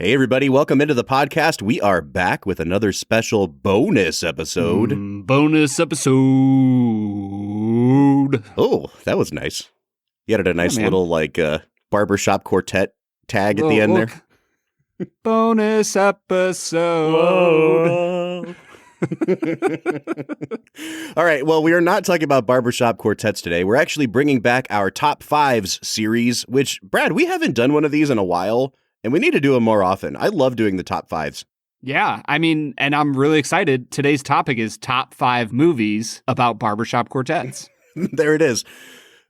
Hey, everybody. Welcome into the podcast. We are back with another special bonus episode. Bonus episode. Oh, that was nice. You added a nice little, barbershop quartet tag at the end there. Bonus episode. All right. Well, we are not talking about barbershop quartets today. We're actually bringing back our top fives series, which, Brad, we haven't done one of these in a while. And we need to do them more often. I love doing the top fives. Yeah, I mean, and I'm really excited. Today's topic is top 5 movies about barbershop quartets. There it is.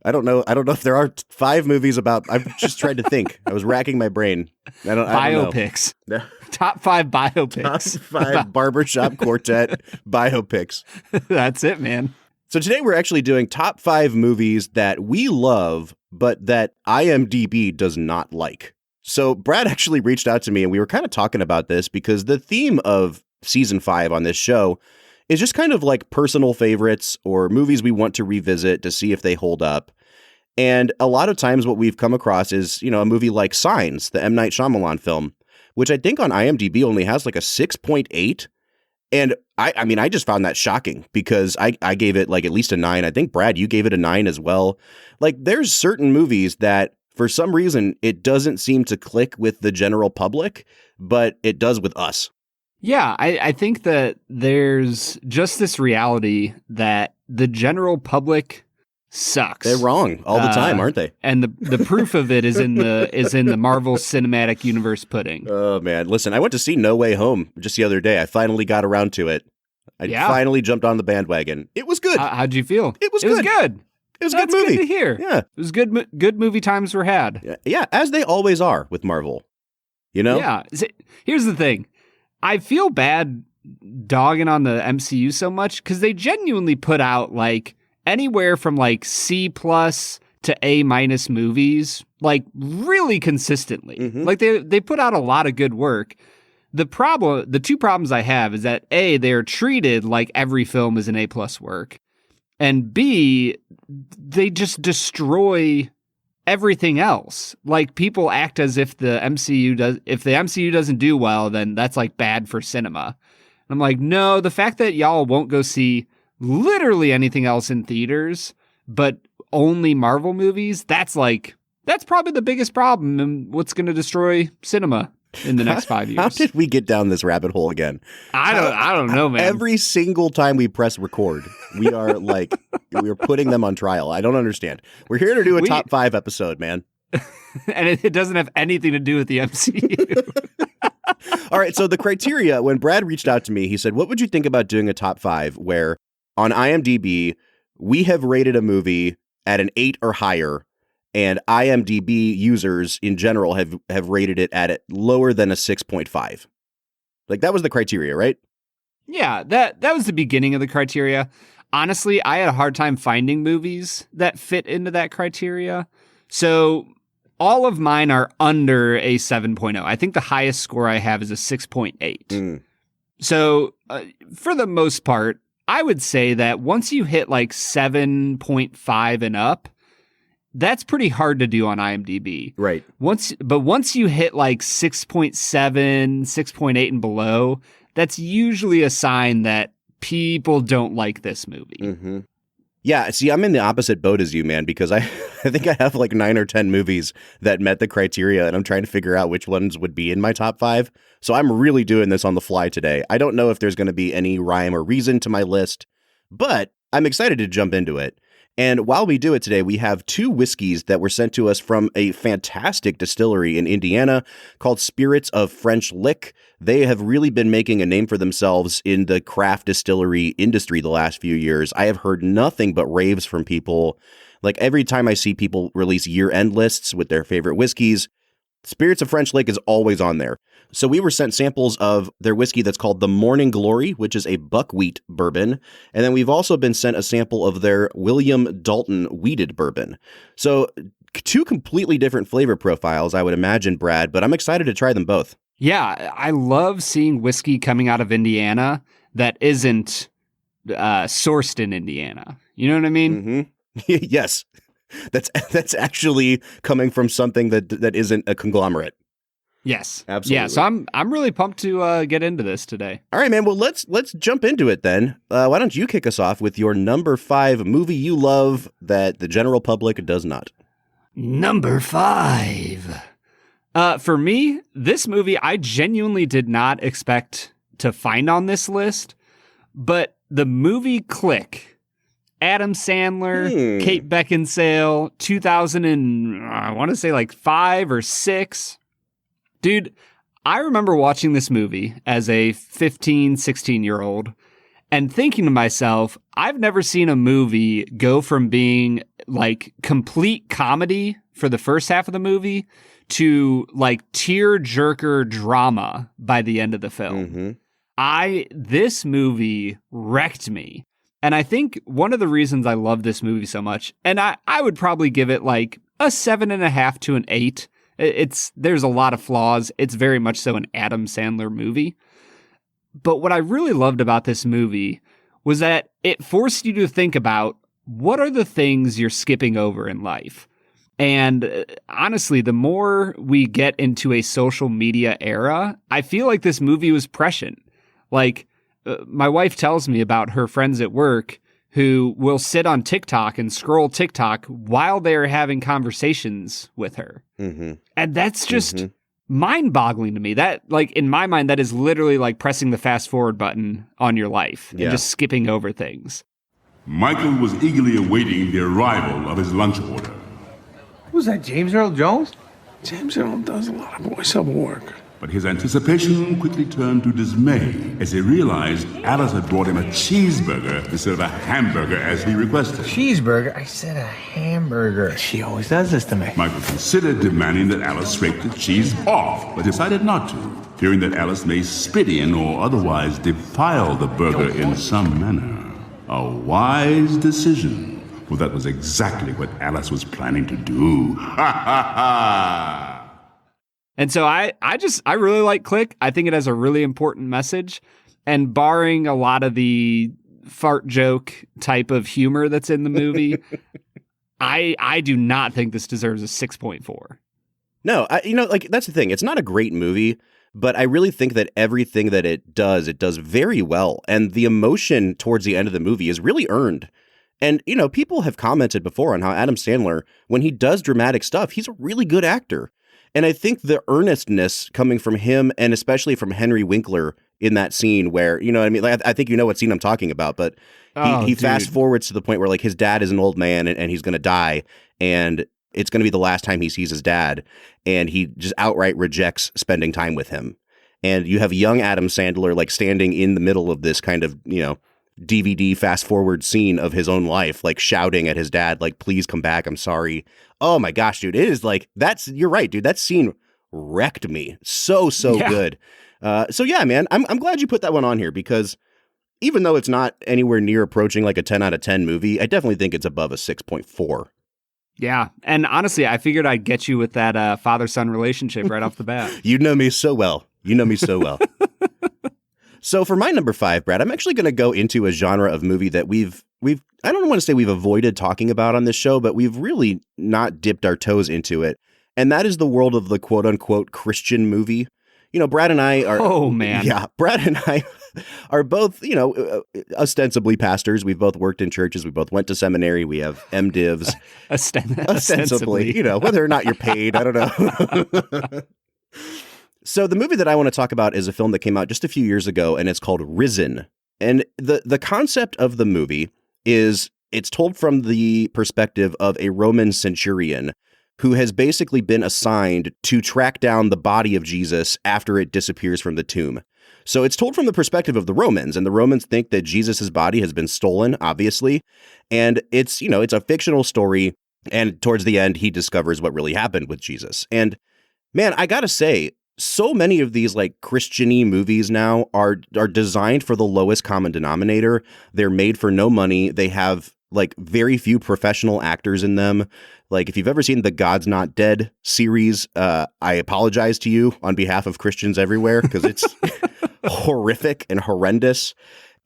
I don't know if there are 5 movies about. I've just tried to think. I was racking my brain. Biopics. I don't know. Top 5 biopics. Top 5 barbershop quartet biopics. That's it, man. So today we're actually doing top 5 movies that we love, but that IMDb does not like. So Brad actually reached out to me and we were kind of talking about this because the theme of season 5 on this show is just kind of like personal favorites or movies we want to revisit to see if they hold up. And a lot of times what we've come across is, a movie like Signs, the M. Night Shyamalan film, which I think on IMDb only has like a 6.8. And I just found that shocking because I gave it like at least a 9. I think, Brad, you gave it a 9 as well. Like there's certain movies that for some reason, it doesn't seem to click with the general public, but it does with us. Yeah, I think that there's just this reality that the general public sucks. They're wrong all the time, aren't they? And the proof of it is in the Marvel Cinematic Universe pudding. Oh, man. Listen, I went to see No Way Home just the other day. I finally got around to it. I finally jumped on the bandwagon. It was good. How'd you feel? It was good. It was good. It was a good movie. Good to hear. Yeah. It was good movie times were had. Yeah, as they always are with Marvel. Yeah. Here's the thing. I feel bad dogging on the MCU so much because they genuinely put out like anywhere from like C+ to A- movies, like really consistently. Mm-hmm. Like they put out a lot of good work. The two problems I have is that A, they're treated like every film is an A+ work. And B, they just destroy everything else. Like people act as if the MCU doesn't do well, then that's like bad for cinema. And I'm like, no, the fact that y'all won't go see literally anything else in theaters, but only Marvel movies, that's probably the biggest problem and what's going to destrory cinema in the next 5 years. How did we get down this rabbit hole again? I don't know, man. Every single time we press record, we are we're putting them on trial. I don't understand. We're here to do a top 5 episode, man. And it doesn't have anything to do with the MCU. All right. So the criteria, when Brad reached out to me, he said, what would you think about doing a top 5 where on IMDb, we have rated a movie at an 8 or higher, and IMDb users in general have rated it at lower than a 6.5. Like that was the criteria, right? Yeah, that was the beginning of the criteria. Honestly, I had a hard time finding movies that fit into that criteria. So all of mine are under a 7.0. I think the highest score I have is a 6.8. So for the most part, I would say that once you hit like 7.5 and up, that's pretty hard to do on IMDb. Right. Once you hit like 6.7, 6.8 and below, that's usually a sign that people don't like this movie. Mm-hmm. Yeah, see, I'm in the opposite boat as you, man, because I think I have like 9 or 10 movies that met the criteria, and I'm trying to figure out which ones would be in my top 5. So I'm really doing this on the fly today. I don't know if there's going to be any rhyme or reason to my list, but I'm excited to jump into it. And while we do it today, we have 2 whiskeys that were sent to us from a fantastic distillery in Indiana called Spirits of French Lick. They have really been making a name for themselves in the craft distillery industry the last few years. I have heard nothing but raves from people. Like every time I see people release year-end lists with their favorite whiskeys, Spirits of French Lick is always on there. So we were sent samples of their whiskey that's called the Morning Glory, which is a buckwheat bourbon. And then we've also been sent a sample of their William Dalton wheated bourbon. So 2 completely different flavor profiles, I would imagine, Brad, but I'm excited to try them both. Yeah, I love seeing whiskey coming out of Indiana that isn't sourced in Indiana. You know what I mean? Mm-hmm. Yes. That's actually coming from something that isn't a conglomerate. Yes. Absolutely. Yeah, so I'm really pumped to get into this today. All right, man. Well, let's jump into it then. Why don't you kick us off with your number 5 movie you love that the general public does not? Number 5. For me, this movie I genuinely did not expect to find on this list, but the movie Click, Adam Sandler, Kate Beckinsale, 2000 and I want to say like 5 or 6. Dude, I remember watching this movie as a 15, 16-year-old and thinking to myself, I've never seen a movie go from being like complete comedy for the first half of the movie to like tear-jerker drama by the end of the film. This movie wrecked me. And I think one of the reasons I love this movie so much, and I would probably give it like a 7.5 to an 8. There's a lot of flaws. It's very much so an Adam Sandler movie. But what I really loved about this movie was that it forced you to think about what are the things you're skipping over in life. And honestly, the more we get into a social media era, I feel like this movie was prescient. Like, my wife tells me about her friends at work who will sit on TikTok and scroll TikTok while they're having conversations with her. And that's just mind-boggling to me. That, like, in my mind, that is literally like pressing the fast-forward button on your life and just skipping over things. Michael was eagerly awaiting the arrival of his lunch order. Who's that, James Earl Jones? James Earl does a lot of voiceover work. But his anticipation quickly turned to dismay as he realized Alice had brought him a cheeseburger instead of a hamburger as he requested. Cheeseburger? I said a hamburger. She always does this to me. Michael considered demanding that Alice scrape the cheese off, but decided not to, fearing that Alice may spit in or otherwise defile the burger in some manner. A wise decision, for that was exactly what Alice was planning to do. Ha ha ha! And so I really like Click. I think it has a really important message. And barring a lot of the fart joke type of humor that's in the movie, I do not think this deserves a 6.4. No, like that's the thing. It's not a great movie, but I really think that everything that it does very well. And the emotion towards the end of the movie is really earned. And, people have commented before on how Adam Sandler, when he does dramatic stuff, he's a really good actor. And I think the earnestness coming from him and especially from Henry Winkler in that scene where, you know what I mean? Like, I think you know what scene I'm talking about, but he fast forwards to the point where like his dad is an old man and he's going to die and it's going to be the last time he sees his dad. And he just outright rejects spending time with him. And you have young Adam Sandler like standing in the middle of this kind of, DVD fast forward scene of his own life, like shouting at his dad, like, please come back. I'm sorry. Oh my gosh, dude. It is like, you're right, dude. That scene wrecked me. So good. So yeah, man, I'm glad you put that one on here because even though it's not anywhere near approaching like a 10 out of 10 movie, I definitely think it's above a 6.4. Yeah. And honestly, I figured I'd get you with that father-son relationship right off the bat. You know me so well. So for my number 5, Brad, I'm actually going to go into a genre of movie that we've I don't want to say we've avoided talking about on this show, but we've really not dipped our toes into it. And that is the world of the quote unquote Christian movie. Brad and I are. Oh, man. Yeah. Brad and I are both, ostensibly pastors. We've both worked in churches. We both went to seminary. We have MDivs. Ostensibly, whether or not you're paid, I don't know. So the movie that I want to talk about is a film that came out just a few years ago, and it's called Risen. And the concept of the movie is it's told from the perspective of a Roman centurion who has basically been assigned to track down the body of Jesus after it disappears from the tomb. So it's told from the perspective of the Romans, and the Romans think that Jesus's body has been stolen, obviously. And it's a fictional story. And towards the end, he discovers what really happened with Jesus. And man, I gotta say, so many of these like Christian-y movies now are designed for the lowest common denominator. They're made for no money. They have like very few professional actors in them. Like if you've ever seen the God's Not Dead series, I apologize to you on behalf of Christians everywhere because it's horrific and horrendous.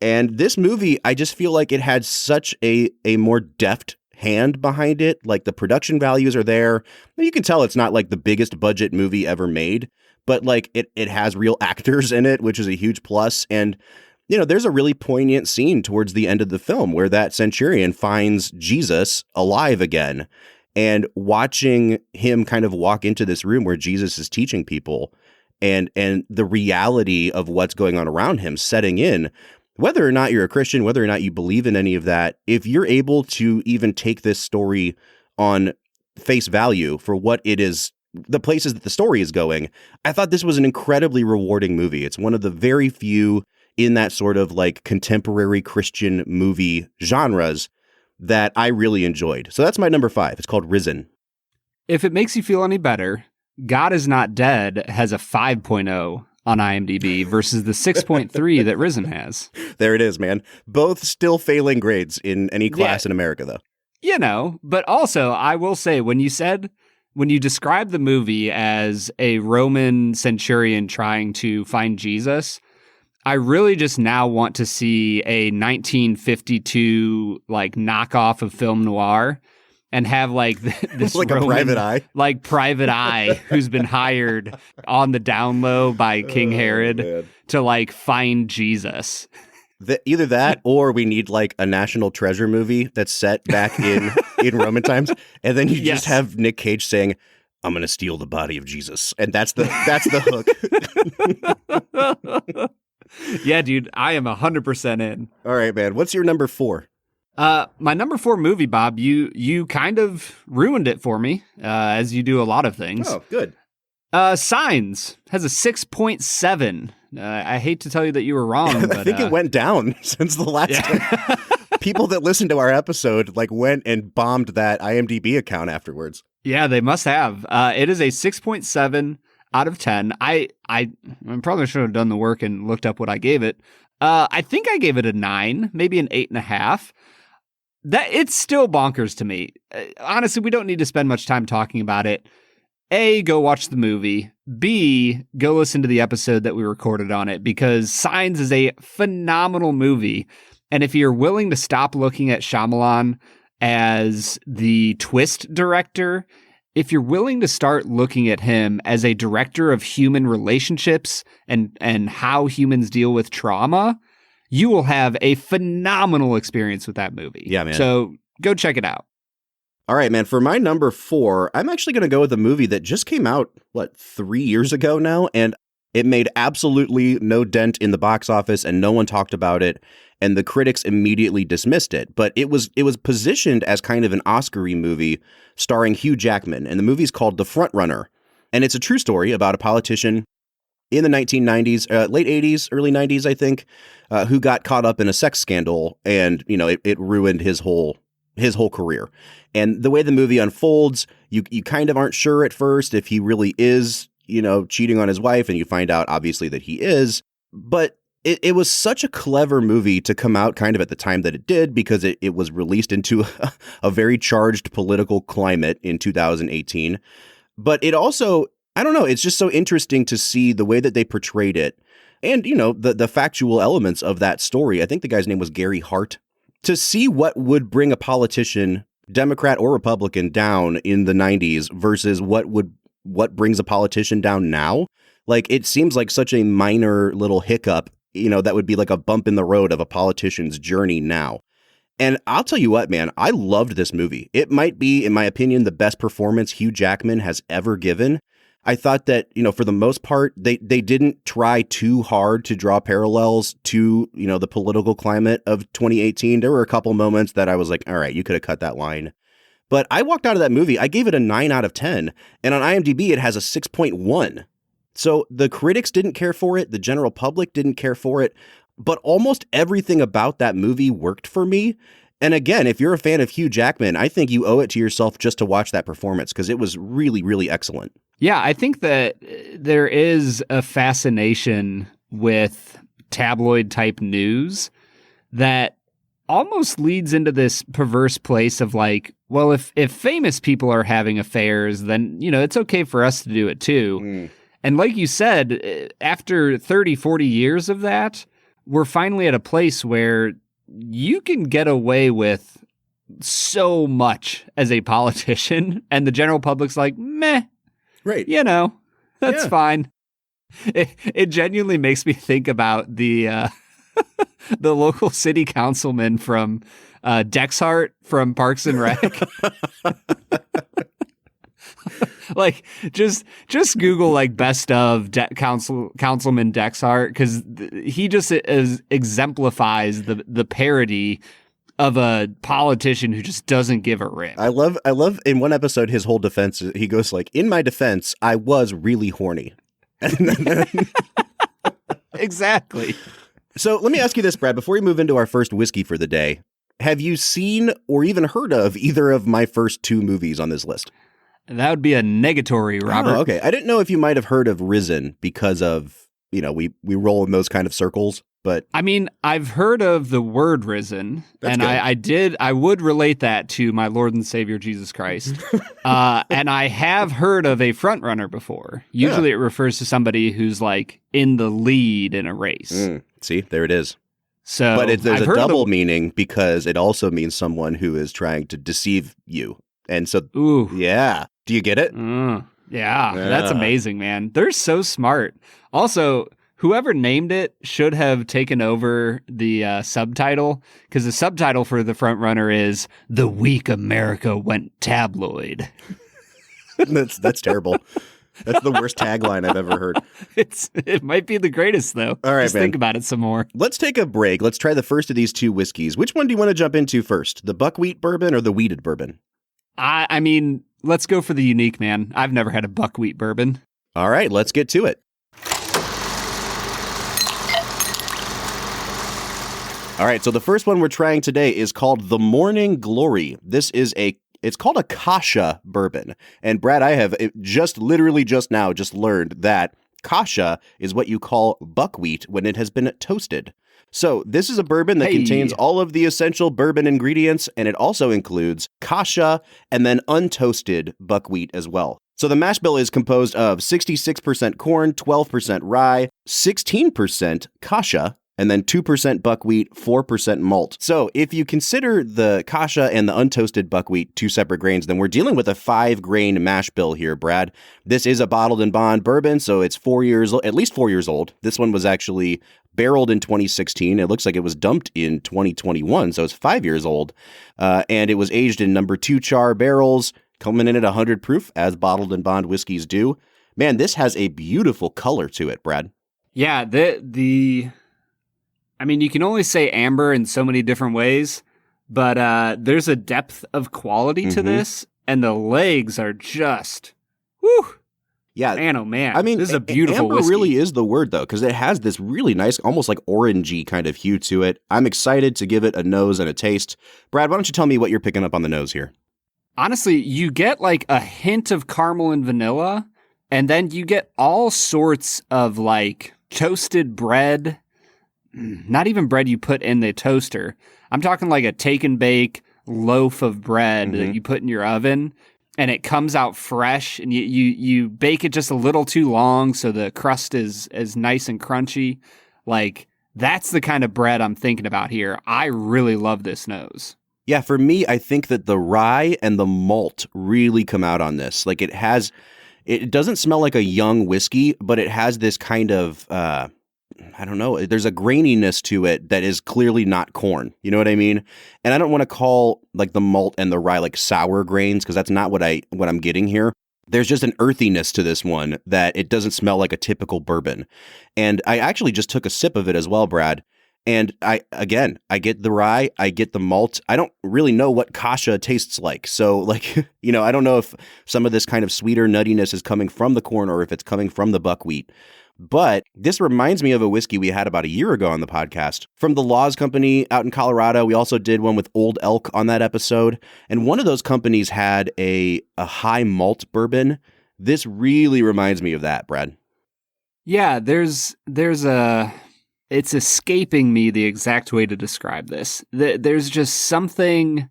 And this movie, I just feel like it had such a more deft hand behind it. Like the production values are there. You can tell it's not like the biggest budget movie ever made, but like it has real actors in it, which is a huge plus. And there's a really poignant scene towards the end of the film where that centurion finds Jesus alive again, and watching him kind of walk into this room where Jesus is teaching people, and the reality of what's going on around him setting in. Whether or not you're a Christian, whether or not you believe in any of that, if you're able to even take this story on face value for what it is, the places that the story is going, I thought this was an incredibly rewarding movie. It's one of the very few in that sort of like contemporary Christian movie genres that I really enjoyed. So that's my number 5. It's called Risen. If it makes you feel any better, God Is Not Dead has a 5.0 on IMDb versus the 6.3 that Risen has. There it is, man. Both still failing grades in any class in America, though. But also, I will say, when you described the movie as a Roman centurion trying to find Jesus, I really just now want to see a 1952 like knockoff of film noir and have like this like Roman, a private eye, like private eye who's been hired on the down low by King Herod to like find Jesus. Either that, or we need like a National Treasure movie that's set back in Roman times, and then you just have Nick Cage saying, "I'm going to steal the body of Jesus," and that's the hook. Yeah, dude, I am 100% in. All right, man. What's your number 4? My number 4 movie, Bob, you kind of ruined it for me, as you do a lot of things. Oh, good. Signs has a 6.7. I hate to tell you that you were wrong, but I think it went down since the last time. People that listened to our episode like went and bombed that IMDb account afterwards. Yeah, they must have. It is a 6.7 out of 10. I probably should have done the work and looked up what I gave it. I think I gave it a 9, maybe an 8.5. That it's still bonkers to me. Honestly, we don't need to spend much time talking about it. A, go watch the movie. B, go listen to the episode that we recorded on it, because Signs is a phenomenal movie. And if you're willing to stop looking at Shyamalan as the twist director, if you're willing to start looking at him as a director of human relationships and how humans deal with trauma, you will have a phenomenal experience with that movie. Yeah, man. So go check it out. All right, man. For my number 4, I'm actually going to go with a movie that just came out, 3 years ago now? And it made absolutely no dent in the box office and no one talked about it. And the critics immediately dismissed it. But it was positioned as kind of an Oscar-y movie starring Hugh Jackman. And the movie's called The Front Runner. And it's a true story about a politician in the 1990s, late 80s, early 90s, I think, who got caught up in a sex scandal, and it ruined his whole career. And the way the movie unfolds, you kind of aren't sure at first if he really is, cheating on his wife, and you find out obviously that he is. But it was such a clever movie to come out kind of at the time that it did, because it was released into a very charged political climate in 2018. But it also, I don't know, it's just so interesting to see the way that they portrayed it. And, the factual elements of that story. I think the guy's name was Gary Hart. To see what would bring a politician, Democrat or Republican, down in the 90s versus what brings a politician down now. Like, it seems like such a minor little hiccup, that would be like a bump in the road of a politician's journey now. And I'll tell you what, man, I loved this movie. It might be, in my opinion, the best performance Hugh Jackman has ever given. I thought that, for the most part, they didn't try too hard to draw parallels to, the political climate of 2018. There were a couple moments that I was like, all right, you could have cut that line. But I walked out of that movie, I gave it a 9 out of 10. And on IMDb, it has a 6.1. So the critics didn't care for it. The general public didn't care for it. But almost everything about that movie worked for me. And again, if you're a fan of Hugh Jackman, I think you owe it to yourself just to watch that performance, because it was really, really excellent. Yeah, I think that there is a fascination with tabloid type news that almost leads into this perverse place of like, well, if famous people are having affairs, then, it's okay for us to do it too. Mm. And like you said, after 30, 40 years of that, we're finally at a place where you can get away with so much as a politician, and the general public's like, meh. Right. That's fine. It genuinely makes me think about the the local city councilman from Dexhart from Parks and Rec. Like just Google like best of Councilman Dexhart, because he just exemplifies the parody of a politician who just doesn't give a rip. I love in one episode his whole defense. He goes like, "In my defense, I was really horny." Exactly. So let me ask you this, Brad, before we move into our first whiskey for the day. Have you seen or even heard of either of my first two movies on this list? That would be a negatory, Robert. Oh, okay. I didn't know if you might have heard of Risen because of, we roll in those kind of circles, but I mean, I've heard of the word risen, That's and good. I would relate that to my Lord and Savior Jesus Christ. And I have heard of a front runner before. Usually it refers to somebody who's like in the lead in a race. See, there it is. So, But there's I've a heard of double meaning because it also means someone who is trying to deceive you. And so, Ooh. yeah. Do you get it? Yeah, that's amazing, man. They're so smart. Also, whoever named it should have taken over the subtitle, because the subtitle for the front runner is "The Week America Went Tabloid." That's terrible. That's the worst tagline I've ever heard. It might be the greatest, though. All right, Just man. think about it some more. Let's take a break. Let's try the first of these two whiskeys. Which one do you want to jump into first? The buckwheat bourbon or the wheated bourbon? I mean, let's go for the unique, man. I've never had a buckwheat bourbon. All right, let's get to it. All right, so the first one we're trying today is called the Morning Glory. It's called a Kasha bourbon. And Brad, I have literally just learned that Kasha is what you call buckwheat when it has been toasted. So this is a bourbon that contains all of the essential bourbon ingredients, and it also includes Kasha and then untoasted buckwheat as well. So the mash bill is composed of 66% corn, 12% rye, 16% Kasha, and then 2% buckwheat, 4% malt. So if you consider the Kasha and the untoasted buckwheat two separate grains, then we're dealing with a 5-grain mash bill here, Brad. This is a bottled and bond bourbon, so it's at least 4 years old. This one was actually barreled in 2016. It looks like it was dumped in 2021, so it's 5 years old. And it was aged in number 2 char barrels, coming in at 100 proof, as bottled and bond whiskeys do. Man, this has a beautiful color to it, Brad. Yeah, I mean, you can only say amber in so many different ways, but there's a depth of quality to this, and the legs are just, whew. Yeah. Man, oh man. I mean, this is a beautiful amber whiskey. really is the word, though, because it has this really nice, almost like orangey kind of hue to it. I'm excited to give it a nose and a taste. Brad, why don't you tell me what you're picking up on the nose here? Honestly, you get like a hint of caramel and vanilla, and then you get all sorts of like toasted bread. Not even bread you put in the toaster. I'm talking like a take and bake loaf of bread that you put in your oven, and it comes out fresh, and you bake it just a little too long so the crust is nice and crunchy. Like, that's the kind of bread I'm thinking about here. I really love this nose. Yeah, for me, I think that the rye and the malt really come out on this. Like, it doesn't smell like a young whiskey, but it has this kind of, I don't know, there's a graininess to it that is clearly not corn. You know what I mean? And I don't want to call like the malt and the rye like sour grains, because that's not what I'm getting here. There's just an earthiness to this one that it doesn't smell like a typical bourbon. And I actually just took a sip of it as well, Brad. And I get the rye, I get the malt. I don't really know what Kasha tastes like. So like, I don't know if some of this kind of sweeter nuttiness is coming from the corn or if it's coming from the buckwheat. But this reminds me of a whiskey we had about a year ago on the podcast from the Laws Company out in Colorado. We also did one with Old Elk on that episode. And one of those companies had a high malt bourbon. This really reminds me of that, Brad. Yeah, it's escaping me the exact way to describe this. There's just something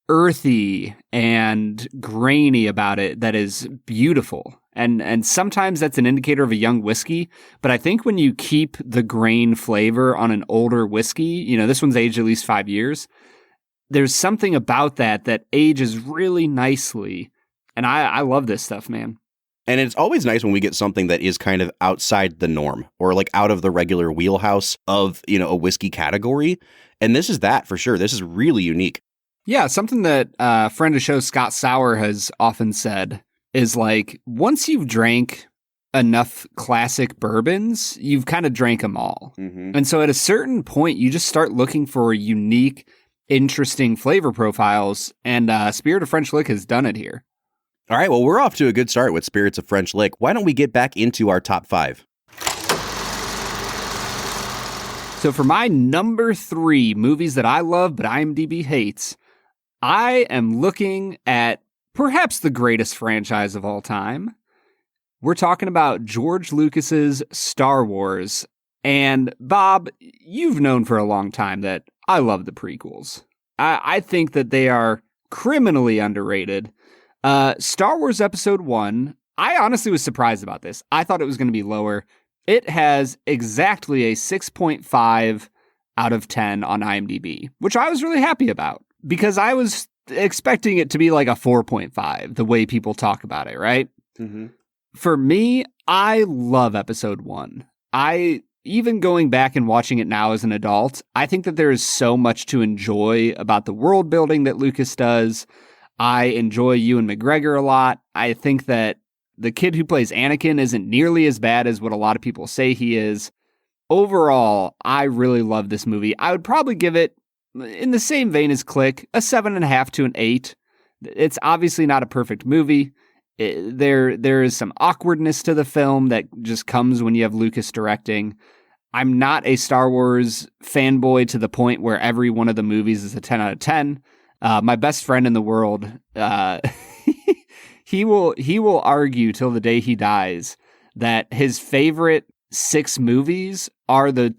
earthy and grainy about it that is beautiful. And sometimes that's an indicator of a young whiskey, but I think when you keep the grain flavor on an older whiskey, this one's aged at least 5 years, there's something about that ages really nicely. And I love this stuff, man. And it's always nice when we get something that is kind of outside the norm or like out of the regular wheelhouse of, a whiskey category. And this is that for sure. This is really unique. Yeah, something that friend of show Scott Sauer has often said is like, once you've drank enough classic bourbons, you've kind of drank them all. Mm-hmm. And so at a certain point, you just start looking for unique, interesting flavor profiles. And Spirit of French Lick has done it here. All right, well, we're off to a good start with Spirits of French Lick. Why don't we get back into our top 5? So for my number 3 movies that I love but IMDb hates, I am looking at perhaps the greatest franchise of all time. We're talking about George Lucas's Star Wars. And Bob, you've known for a long time that I love the prequels. I think that they are criminally underrated. Star Wars Episode 1, I honestly was surprised about this. I thought it was going to be lower. It has exactly a 6.5 out of 10 on IMDb, which I was really happy about because I was expecting it to be like a 4.5, the way people talk about it, right? Mm-hmm. For me, I love Episode 1. Even going back and watching it now as an adult, I think that there is so much to enjoy about the world building that Lucas does. I enjoy Ewan McGregor a lot. I think that the kid who plays Anakin isn't nearly as bad as what a lot of people say he is. Overall, I really love this movie. I would probably give it, in the same vein as Click, a 7.5 to an 8. It's obviously not a perfect movie. There is some awkwardness to the film that just comes when you have Lucas directing. I'm not a Star Wars fanboy to the point where every one of the movies is a 10 out of 10. My best friend in the world, he will argue till the day he dies that his favorite 6 movies are the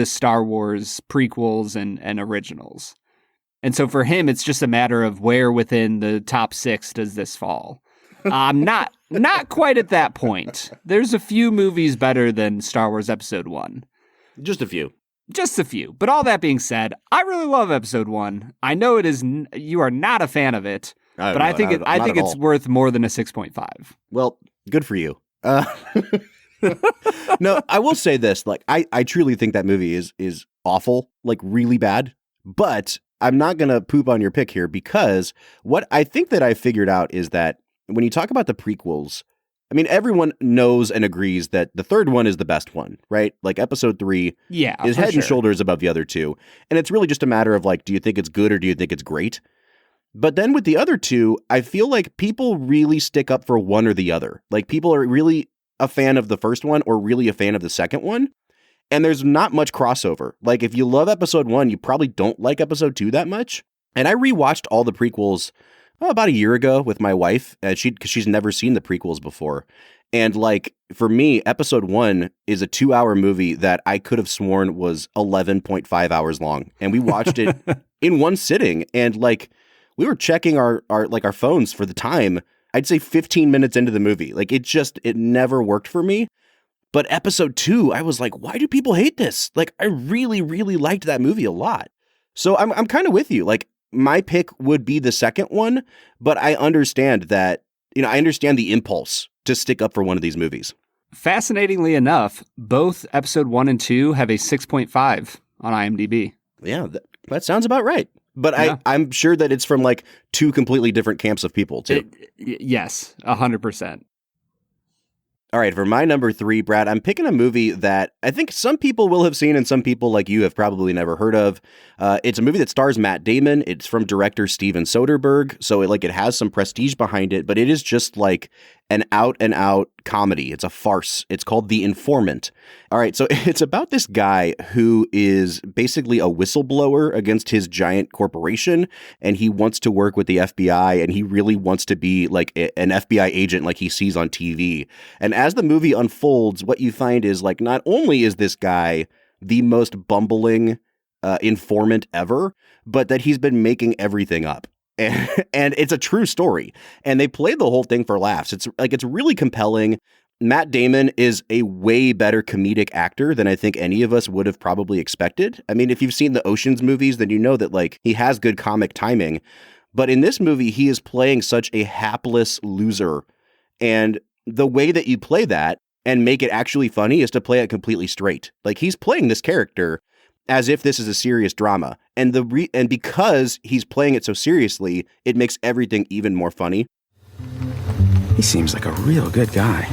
Star Wars prequels and originals. And so for him, it's just a matter of where within the top 6 does this fall. I'm not quite at that point. There's a few movies better than Star Wars Episode 1. Just a few. Just a few. But all that being said, I really love Episode 1. I know it is you are not a fan of it, but I think it's worth more than a 6.5. Well, good for you. No, I will say this. Like, I truly think that movie is awful, like really bad. But I'm not going to poop on your pick here because what I think that I figured out is that when you talk about the prequels, I mean, everyone knows and agrees that the third one is the best one, right? Like Episode 3 is head and shoulders above the other two. And it's really just a matter of like, do you think it's good or do you think it's great? But then with the other two, I feel like people really stick up for one or the other. Like people are really a fan of the first one or really a fan of the second one. And there's not much crossover. Like if you love Episode 1, you probably don't like Episode 2 that much. And I rewatched all the prequels about a year ago with my wife, because she's never seen the prequels before. And like, for me, Episode 1 is a 2-hour movie that I could have sworn was 11.5 hours long. And we watched it in one sitting. And like, we were checking our phones for the time, I'd say 15 minutes into the movie. Like it never worked for me. But Episode 2, I was like, why do people hate this? Like, I really, really liked that movie a lot. So I'm kind of with you. Like, my pick would be the second one, but I understand that, I understand the impulse to stick up for one of these movies. Fascinatingly enough, both Episode 1 and 2 have a 6.5 on IMDb. Yeah, that sounds about right. But yeah. I'm sure that it's from like two completely different camps of people, too. Yes, 100%. All right, for my number 3, Brad, I'm picking a movie that I think some people will have seen and some people like you have probably never heard of. It's a movie that stars Matt Damon. It's from director Steven Soderbergh, so it has some prestige behind it, but it is just like an out-and-out comedy. It's a farce. It's called The Informant. All right, so it's about this guy who is basically a whistleblower against his giant corporation, and he wants to work with the FBI, and he really wants to be like an FBI agent like he sees on TV. And as the movie unfolds, what you find is like not only is this guy the most bumbling informant ever, but that he's been making everything up. And it's a true story. And they played the whole thing for laughs. It's really compelling. Matt Damon is a way better comedic actor than I think any of us would have probably expected. I mean, if you've seen the Ocean's movies, then you know that like he has good comic timing. But in this movie, he is playing such a hapless loser. And the way that you play that and make it actually funny is to play it completely straight. Like, he's playing this character as if this is a serious drama. And and because he's playing it so seriously, it makes everything even more funny. He seems like a real good guy.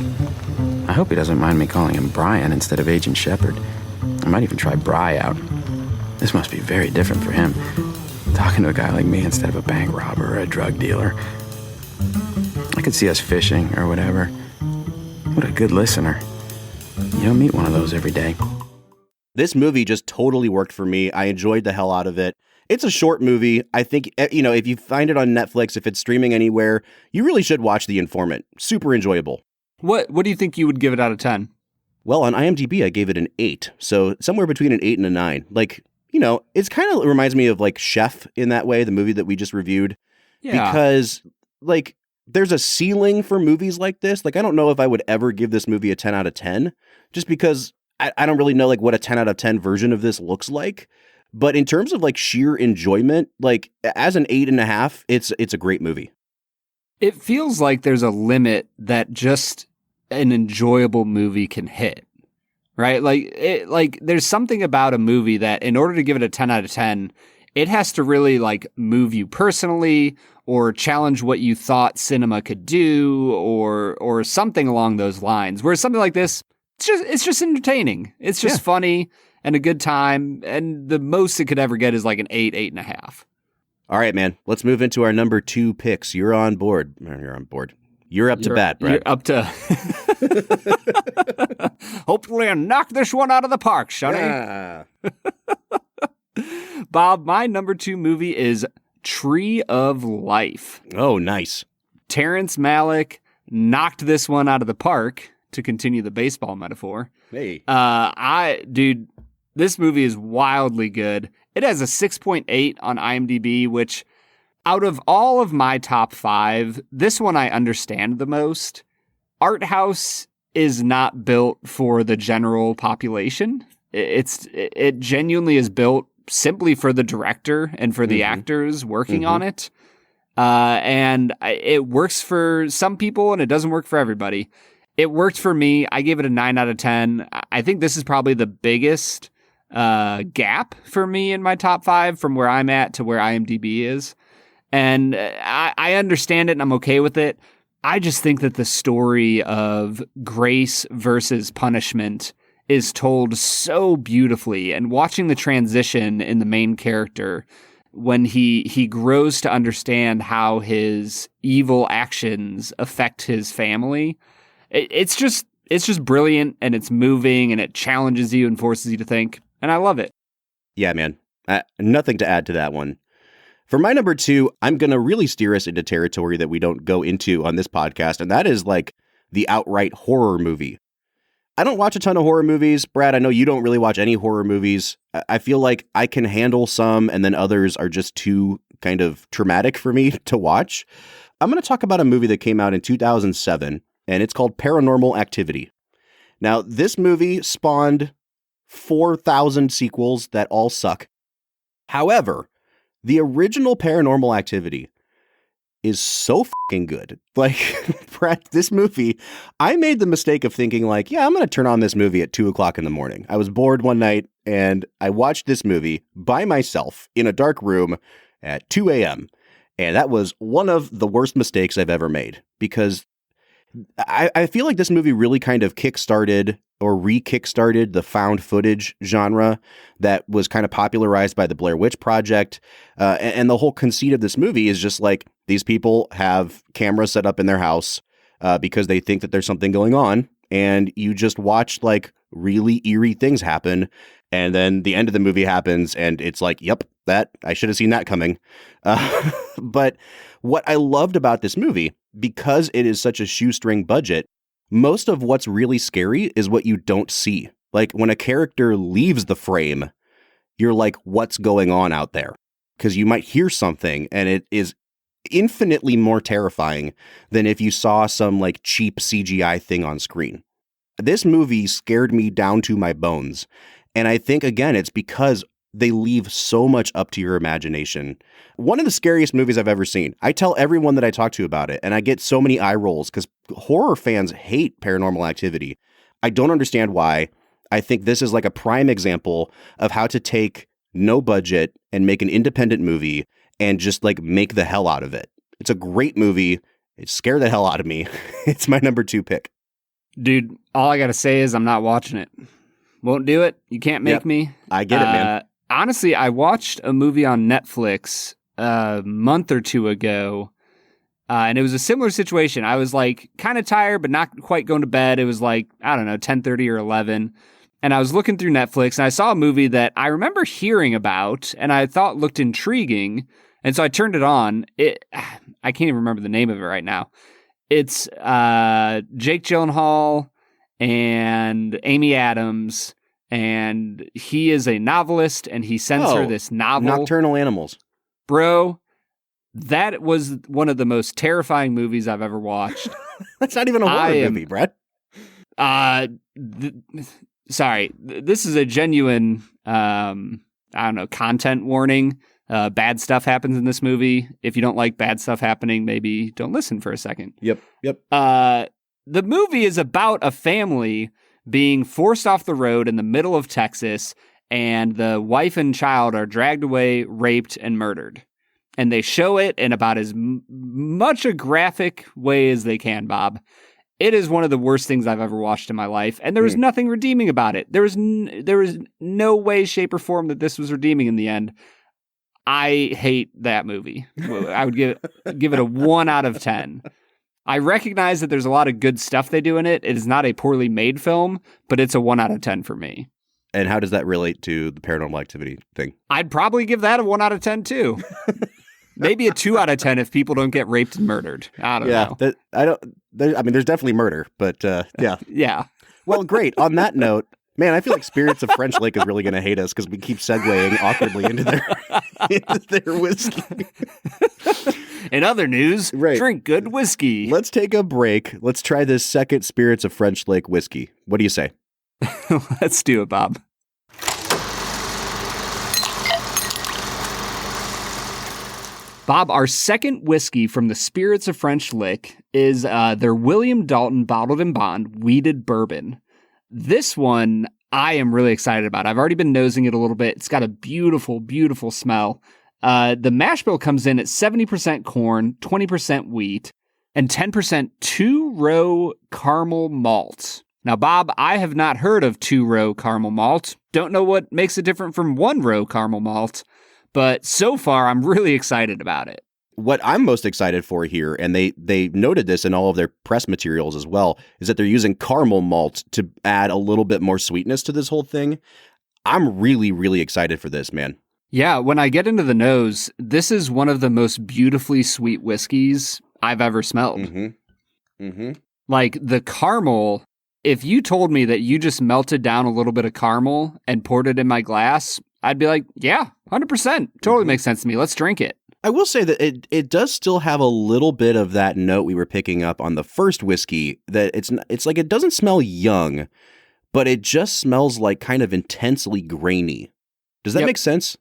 I hope he doesn't mind me calling him Brian instead of Agent Shepard. I might even try Bry out. This must be very different for him, talking to a guy like me instead of a bank robber or a drug dealer. I could see us fishing or whatever. What a good listener. You don't meet one of those every day. This movie just totally worked for me. I enjoyed the hell out of it. It's a short movie. I think, if you find it on Netflix, if it's streaming anywhere, you really should watch The Informant. Super enjoyable. What do you think you would give it out of 10? Well, on IMDb, I gave it an 8. So somewhere between an 8 and a 9. Like, it's kind of reminds me of like Chef in that way, the movie that we just reviewed. Yeah. Because like there's a ceiling for movies like this. Like, I don't know if I would ever give this movie a 10 out of 10 just because I don't really know like what a 10 out of 10 version of this looks like. But in terms of like sheer enjoyment, like as an 8.5, it's a great movie. It feels like there's a limit that just an enjoyable movie can hit, right? Like there's something about a movie that in order to give it a 10 out of 10, it has to really like move you personally or challenge what you thought cinema could do or something along those lines. Whereas something like this, it's just entertaining. It's just funny and a good time. And the most it could ever get is like an 8, 8.5. All right, man. Let's move into our number 2 picks. You're on board. You're up to bat, Brad. You're up to. Hopefully, I knock this one out of the park, Shonny. Yeah. Bob, my number 2 movie is Tree of Life. Oh, nice. Terrence Malick knocked this one out of the park, to continue the baseball metaphor. Hey. Dude, this movie is wildly good. It has a 6.8 on IMDb, which out of all of my top 5, this one I understand the most. Art House is not built for the general population. It genuinely is built simply for the director and for the actors working on it. And it works for some people and it doesn't work for everybody. It worked for me. I gave it a 9 out of 10. I think this is probably the biggest gap for me in my top 5 from where I'm at to where IMDb is. And I understand it and I'm okay with it. I just think that the story of grace versus punishment is told so beautifully, and watching the transition in the main character when he grows to understand how his evil actions affect his family. It's just brilliant, and it's moving, and it challenges you and forces you to think, and I love it. Yeah, man. Nothing to add to that one. For my number 2, I'm going to really steer us into territory that we don't go into on this podcast, and that is like the outright horror movie. I don't watch a ton of horror movies. Brad, I know you don't really watch any horror movies. I feel like I can handle some, and then others are just too kind of traumatic for me to watch. I'm going to talk about a movie that came out in 2007, and it's called Paranormal Activity. Now, this movie spawned 4,000 sequels that all suck. However, the original Paranormal Activity is so fucking good. Like, Brad, this movie, I made the mistake of thinking like, yeah, I'm going to turn on this movie at 2:00 in the morning. I was bored one night and I watched this movie by myself in a dark room at 2 a.m. And that was one of the worst mistakes I've ever made, because I feel like this movie really kind of kickstarted or re-kickstarted the found footage genre that was kind of popularized by the Blair Witch Project. And the whole conceit of this movie is just like, these people have cameras set up in their house because they think that there's something going on. And you just watch like really eerie things happen. And then the end of the movie happens and it's like, yep, that I should have seen that coming. But what I loved about this movie, because it is such a shoestring budget, most of what's really scary is what you don't see. Like when a character leaves the frame, you're like, what's going on out there? Because you might hear something and it is infinitely more terrifying than if you saw some like cheap CGI thing on screen. This movie scared me down to my bones. And I think, again, it's because they leave so much up to your imagination. One of the scariest movies I've ever seen. I tell everyone that I talk to about it, and I get so many eye rolls because horror fans hate Paranormal Activity. I don't understand why. I think this is like a prime example of how to take no budget and make an independent movie and just like make the hell out of it. It's a great movie. It scared the hell out of me. It's my number 2 pick. Dude, all I got to say is I'm not watching it. Won't do it. You can't make me. I get it, man. Honestly, I watched a movie on Netflix a month or two ago, and it was a similar situation. I was like kind of tired, but not quite going to bed. It was like, I don't know, 10:30 or 11. And I was looking through Netflix, and I saw a movie that I remember hearing about, and I thought looked intriguing. And so I turned it on. I can't even remember the name of it right now. It's Jake Gyllenhaal and Amy Adams, and he is a novelist, and he sends her this novel. Nocturnal Animals. Bro, that was one of the most terrifying movies I've ever watched. That's not even a horror movie, Brett. Sorry, this is a genuine, content warning. Bad stuff happens in this movie. If you don't like bad stuff happening, maybe don't listen for a second. Yep. The movie is about a family being forced off the road in the middle of Texas, and the wife and child are dragged away, raped, and murdered. And they show it in about as much a graphic way as they can, Bob. It is one of the worst things I've ever watched in my life, and there was nothing redeeming about it. There was no way, shape, or form that this was redeeming in the end. I hate that movie. I would give it a 1 out of 10. I recognize that there's a lot of good stuff they do in it. It is not a poorly made film, but it's a 1 out of 10 for me. And how does that relate to the Paranormal Activity thing? I'd probably give that a 1 out of 10 too. Maybe a 2 out of 10 if people don't get raped and murdered. I don't know. There's definitely murder, but yeah. Yeah. Well, great. On that note, man, I feel like Spirits of French Lake is really going to hate us because we keep segueing awkwardly into their whiskey. In other news, drink good whiskey. Let's take a break. Let's try this second Spirits of French Lake whiskey. What do you say? Let's do it, Bob. Bob, our second whiskey from the Spirits of French Lick is their William Dalton Bottled and Bond Weeded Bourbon. This one I am really excited about. I've already been nosing it a little bit. It's got a beautiful, beautiful smell. The mash bill comes in at 70% corn, 20% wheat, and 10% two-row caramel malt. Now, Bob, I have not heard of two-row caramel malt. Don't know what makes it different from one-row caramel malt. But so far, I'm really excited about it. What I'm most excited for here, and they noted this in all of their press materials as well, is that they're using caramel malt to add a little bit more sweetness to this whole thing. I'm really, really excited for this, man. Yeah, when I get into the nose, this is one of the most beautifully sweet whiskeys I've ever smelled. Like the caramel, if you told me that you just melted down a little bit of caramel and poured it in my glass, I'd be like, yeah, 100%. Totally makes sense to me. Let's drink it. I will say that it does still have a little bit of that note we were picking up on the first whiskey, that it's like it doesn't smell young, but it just smells like kind of intensely grainy. Does that make sense?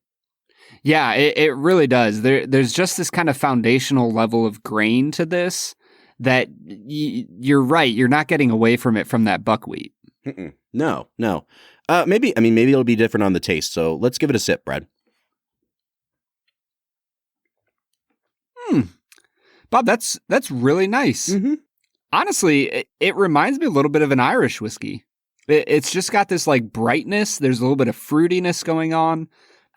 Yeah, it really does. There's just this kind of foundational level of grain to this that you're right. You're not getting away from it from that buckwheat. No. Maybe it'll be different on the taste. So let's give it a sip, Brad. Bob, that's really nice. Honestly, it reminds me a little bit of an Irish whiskey. It's just got this like brightness. There's a little bit of fruitiness going on.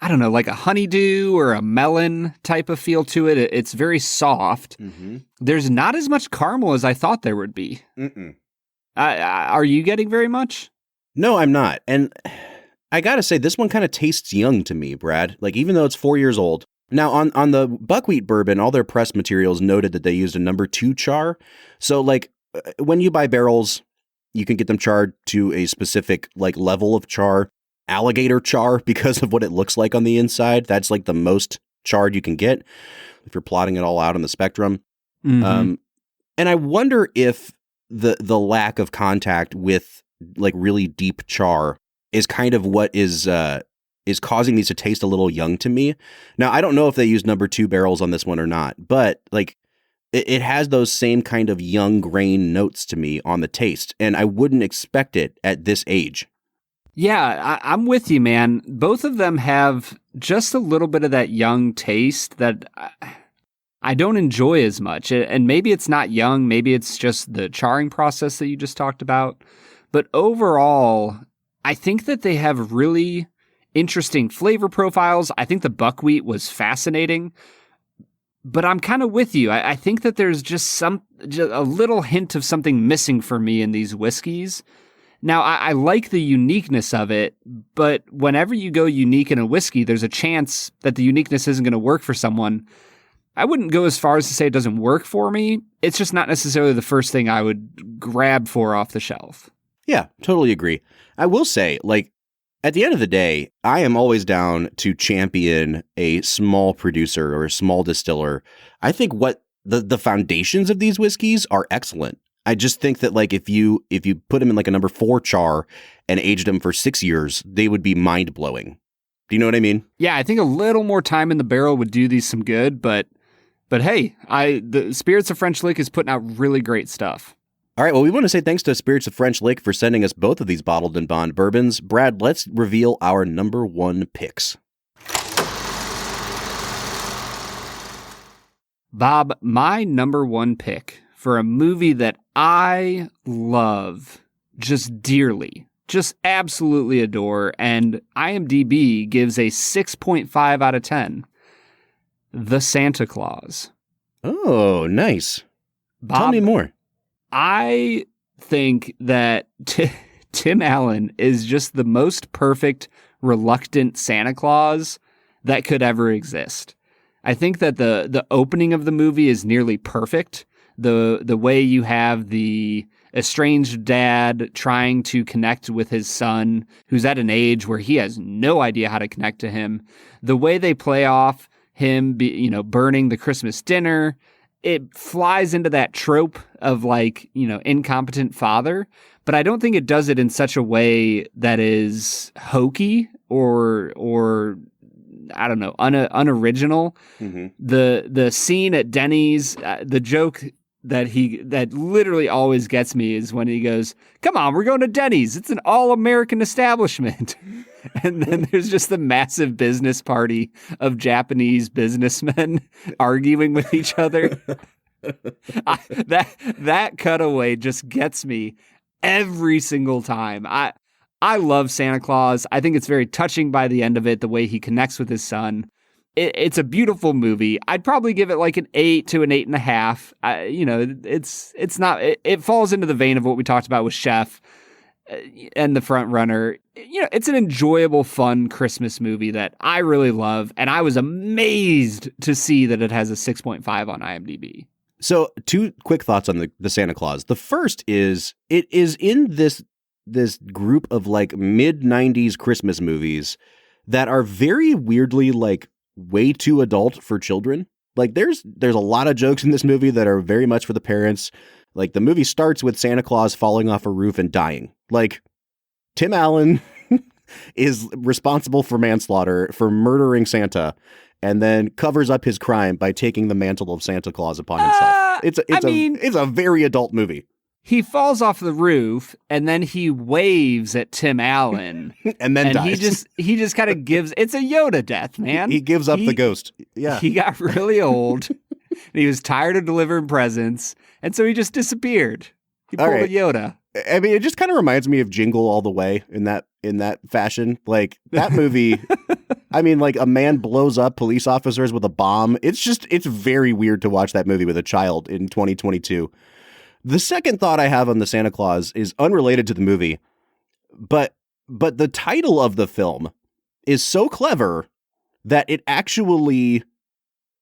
I don't know, like a honeydew or a melon type of feel to it. It's very soft. There's not as much caramel as I thought there would be. Are you getting very much? No, I'm not. And I got to say, this one kind of tastes young to me, Brad. Like, even though it's 4 years old. Now, on the buckwheat bourbon, all their press materials noted that they used a number 2 char. So, like, when you buy barrels, you can get them charred to a specific, like, level of char. Alligator char, because of what it looks like on the inside. That's, like, the most charred you can get if you're plotting it all out on the spectrum. And I wonder if the lack of contact with like really deep char is kind of what is is causing these to taste a little young to me. Now, I don't know if they used number 2 barrels on this one or not, but like it has those same kind of young grain notes to me on the taste, and I wouldn't expect it at this age. Yeah, I'm with you, man. Both of them have just a little bit of that young taste that I don't enjoy as much. And maybe it's not young, maybe it's just the charring process that you just talked about. But overall, I think that they have really interesting flavor profiles. I think the buckwheat was fascinating. But I'm kind of with you. I think that there's just a little hint of something missing for me in these whiskeys. Now, I like the uniqueness of it, but whenever you go unique in a whiskey, there's a chance that the uniqueness isn't going to work for someone. I wouldn't go as far as to say it doesn't work for me. It's just not necessarily the first thing I would grab for off the shelf. Yeah, totally agree. I will say, like, at the end of the day, I am always down to champion a small producer or a small distiller. I think what the foundations of these whiskeys are excellent. I just think that, like, if you put them in like a number 4 char and aged them for 6 years, they would be mind blowing. Do you know what I mean? Yeah, I think a little more time in the barrel would do these some good, but hey, the Spirits of French Lick is putting out really great stuff. All right, well, we want to say thanks to Spirits of French Lick for sending us both of these bottled and bond bourbons. Brad, let's reveal our number 1 picks. Bob, my number 1 pick for a movie that I love just dearly, just absolutely adore, and IMDb gives a 6.5 out of 10. The Santa Claus. Oh, nice. Bob, tell me more. I think that Tim Allen is just the most perfect, reluctant Santa Claus that could ever exist. I think that the opening of the movie is nearly perfect. The way you have the estranged dad trying to connect with his son, who's at an age where he has no idea how to connect to him. The way they play off him, burning the Christmas dinner, it flies into that trope of like, incompetent father. But I don't think it does it in such a way that is hokey or I don't know, unoriginal. Mm-hmm. The scene at Denny's, the joke that literally always gets me is when he goes, "Come on, we're going to Denny's. It's an all-American establishment." And then there's just the massive business party of Japanese businessmen arguing with each other. That cutaway just gets me every single time. I love Santa Claus. I think it's very touching by the end of it, the way he connects with his son. It's a beautiful movie. I'd probably give it like an 8 to an 8.5. It's not. It falls into the vein of what we talked about with Chef and The Front Runner. It's an enjoyable, fun Christmas movie that I really love, and I was amazed to see that it has a 6.5 on IMDb. So, 2 quick thoughts on the Santa Claus. The first is it is in this group of like mid-90s Christmas movies that are very weirdly like way too adult for children. Like there's a lot of jokes in this movie that are very much for the parents. Like the movie starts with Santa Claus falling off a roof and dying. Like Tim Allen is responsible for manslaughter for murdering Santa and then covers up his crime by taking the mantle of Santa Claus upon himself. It's a very adult movie. He falls off the roof and then he waves at Tim Allen and then dies. He just kind of gives, it's a Yoda death, man. He gives up the ghost. Yeah. He got really old and he was tired of delivering presents. And so he just disappeared. He pulled a Yoda. I mean, it just kind of reminds me of Jingle All the Way in that fashion. Like that movie, I mean, like a man blows up police officers with a bomb. It's very weird to watch that movie with a child in 2022. The second thought I have on the Santa Claus is unrelated to the movie, but the title of the film is so clever that it actually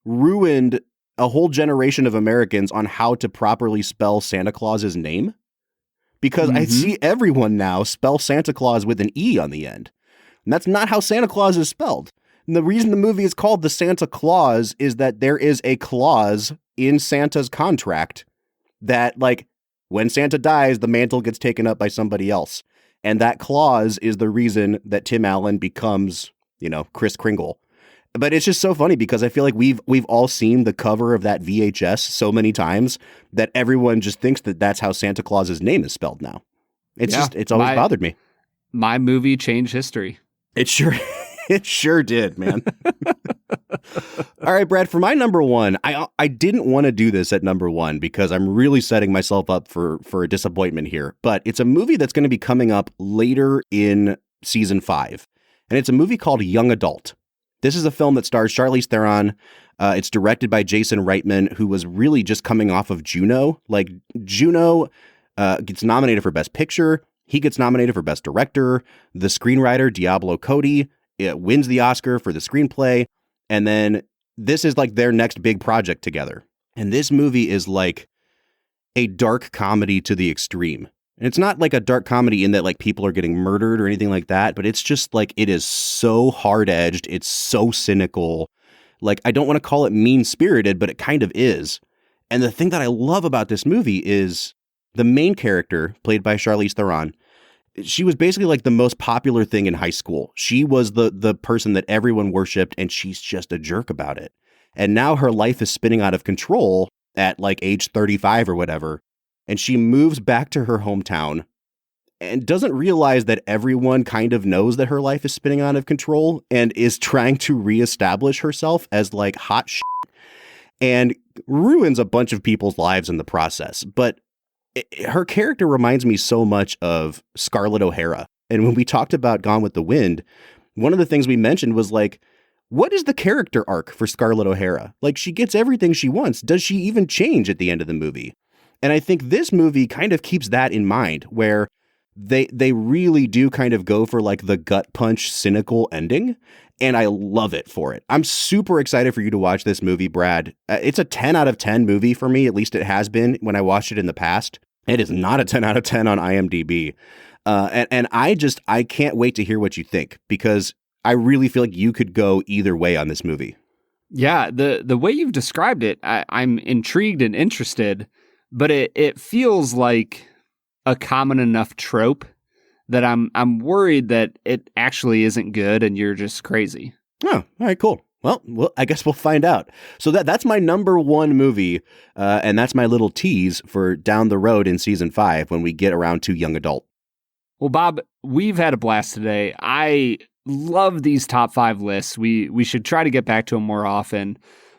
ruined a whole generation of Americans on how to properly spell Santa Claus's name. Because I see everyone now spell Santa Claus with an E on the end. And that's not how Santa Claus is spelled. And the reason the movie is called The Santa Claus is that there is a clause in Santa's contract that, like, when Santa dies, the mantle gets taken up by somebody else. And that clause is the reason that Tim Allen becomes Kris Kringle. But it's just so funny because I feel like we've all seen the cover of that VHS so many times that everyone just thinks that that's how Santa Claus's name is spelled now. It's always bothered me. My movie changed history. It sure did, man. All right, Brad, for my number one, I didn't want to do this at number one because I'm really setting myself up for a disappointment here. But it's a movie that's going to be coming up later in season 5. And it's a movie called Young Adult. This is a film that stars Charlize Theron. It's directed by Jason Reitman, who was really just coming off of Juno. Like, Juno gets nominated for Best Picture. He gets nominated for Best Director. The screenwriter, Diablo Cody, wins the Oscar for the screenplay. And then this is like their next big project together. And this movie is like a dark comedy to the extreme. And it's not like a dark comedy in that like people are getting murdered or anything like that, but it's just like it is so hard-edged. It's so cynical. Like, I don't want to call it mean-spirited, but it kind of is. And the thing that I love about this movie is the main character, played by Charlize Theron, she was basically like the most popular thing in high school. She was the person that everyone worshipped, and she's just a jerk about it. And now her life is spinning out of control at like age 35 or whatever. And she moves back to her hometown and doesn't realize that everyone kind of knows that her life is spinning out of control and is trying to reestablish herself as like hot shit and ruins a bunch of people's lives in the process. But her character reminds me so much of Scarlett O'Hara. And when we talked about Gone with the Wind, one of the things we mentioned was like, what is the character arc for Scarlett O'Hara? Like, she gets everything she wants. Does she even change at the end of the movie? And I think this movie kind of keeps that in mind, where they really do kind of go for like the gut punch, cynical ending. And I love it for it. I'm super excited for you to watch this movie, Brad. It's a 10 out of 10 movie for me. At least it has been when I watched it in the past. It is not a 10 out of 10 on IMDb. And I can't wait to hear what you think, because I really feel like you could go either way on this movie. Yeah, the way you've described it, I'm intrigued and interested. But it feels like a common enough trope that I'm worried that it actually isn't good and you're just crazy. Oh, all right, cool. Well, I guess we'll find out. So that's my number one movie, and that's my little tease for down the road in season 5 when we get around to Young Adult. Well, Bob, we've had a blast today. I love these top 5 lists. We should try to get back to them more often.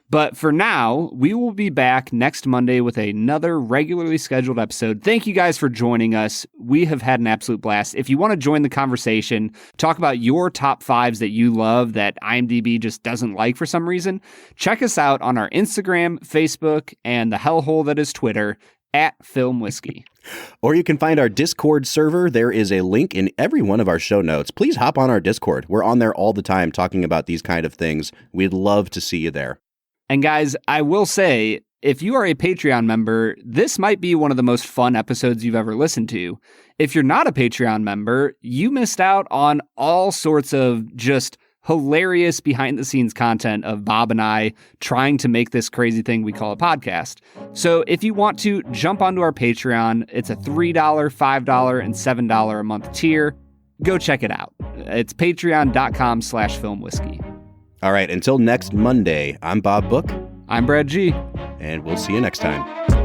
But for now, we will be back next Monday with another regularly scheduled episode. Thank you guys for joining us. We have had an absolute blast. If you want to join the conversation, talk about your top 5s that you love that IMDb just doesn't like for some reason, check us out on our Instagram, Facebook, and the hellhole that is Twitter @FilmWhiskey. Or you can find our Discord server. There is a link in every one of our show notes. Please hop on our Discord. We're on there all the time talking about these kind of things. We'd love to see you there. And guys, I will say, if you are a Patreon member, this might be one of the most fun episodes you've ever listened to. If you're not a Patreon member, you missed out on all sorts of just hilarious behind-the-scenes content of Bob and I trying to make this crazy thing we call a podcast. So if you want to jump onto our Patreon, it's a $3, $5, and $7 a month tier. Go check it out. It's patreon.com/filmwhiskey. All right, until next Monday, I'm Bob Book. I'm Brad G. And we'll see you next time.